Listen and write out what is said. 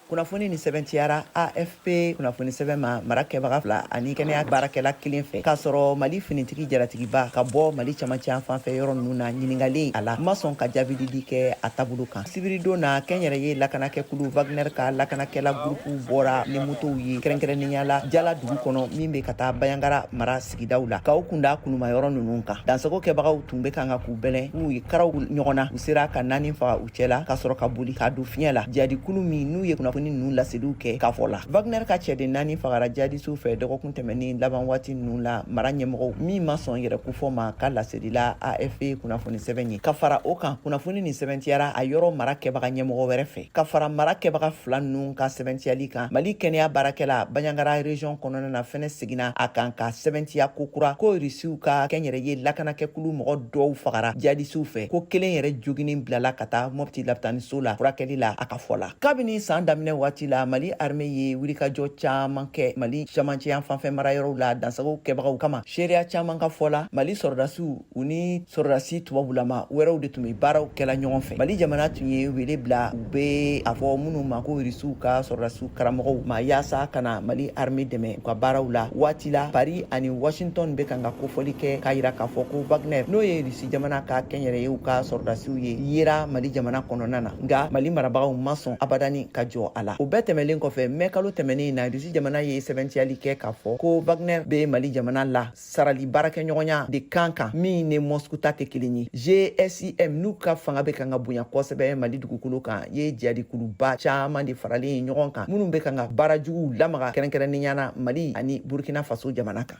kunnafoni ni sɛbɛntiyara AFP kunnafoni sɛbɛn ma mara kɛbaga fila ani kɛnɛya baarakɛla kelen fɛ k'a sɔrɔ Mali finitigi jaratigiba ka bɔ Mali camancɛ fan fɛ yɔrɔ ninnu na ɲiningalen a la ma sɔn ka jaabidili kɛ a taabolo kan. Sibiridon na kɛnyɛrɛye lakanakɛkulu Wagner ka lakanakɛla gurupu bɔra ni motow ye kɛrɛnkɛrɛnnenya la Jala dugu kɔnɔ min bɛ ka taa Bayangara mara sigidaw la k'aw kunda kunumayɔrɔ ninnu kan. Dansago kɛbagaw tun bɛ kan ka k'u bɛlɛn k'u ye karaw ɲɔgɔn na u sera ka naani faga u cɛ la ka sɔrɔ ka boli k'a don fiɲɛ la jadikulu min n'u ye kunnafoni ninnu laseliw kɛ k'a fɔ la. Wagner ka cɛden naani fagara jadisiw fɛ dɔgɔkun tɛmɛnen laban waati ninnu la mara ɲɛmɔgɔw min ma sɔn yɛrɛ kofɔ ma ka laselila AFP kunnafoni sɛbɛn ye. Ka fara o kan kunnafoni ni sɛbɛntiyara a yɔrɔ mara kɛbaga ɲɛmɔgɔ wɛrɛ fɛ. Ka fara mara kɛbaga fila ninnu ka sɛbɛntiyali kan Mali kɛnɛya baarakɛla Bayangara region kɔnɔna na fɛnɛ seginna a kan ka sɛbɛntiya ko kura ko Rusiw ka kɛnyɛrɛye lakanakɛkulu mɔgɔ dɔw fagara jadisiw fɛ ko kelen yɛrɛ joginin bilala ka taa Mopti lapitaniso la furakɛli la a ka fɔ la. Kabini san daminɛ waati la Mali armée ye wulikajɔ caman kɛ Mali camancɛyan fanfɛ mara yɔrɔw la dansago kɛbagaw kama. Seereya caman ka fɔ la Mali sɔrɔdasiw u ni sɔrɔdasi tubabulama wɛrɛw de tun bɛ baaraw kɛla ɲɔgɔn fɛ. Mali jamana tun ye wele bila u bɛ a fɔ minnu ma ko Rusiw ka sɔrɔdasiw karamɔgɔw ma yaasa kana Mali armée dɛmɛ u ka baaraw la. Waati la Paris ani Washington bɛ kan ka kofɔli kɛ k'a yira k'a fɔ ko Wagner n'o ye Rusi jamana ka kɛnyɛrɛyew ka sɔrɔdasiw ye yera Mali jamana kɔnɔna na nka Mali marabagaw ma sɔn abadani ka jɔ a la. O bɛɛ tɛmɛlen kɔfɛ mai kalo tɛmɛnen na Rusi jamana ye sɛbɛntiyali kɛ k'a fɔ ko Wagner bɛ Mali jamana la sarali baarakɛɲɔgɔnya de kan min ni Moscou ta tɛ kelen ye. GSIM n'u ka fanga bɛ kan ka bonya kosɛbɛ Mali dugukolo kan ye jadikuluba caman de faralen ɲɔgɔn kan minnu bɛ kan ka baarajuguw lamaga kɛrɛnkɛrɛnnenya na Mali ani Burkina Faso jamana kan.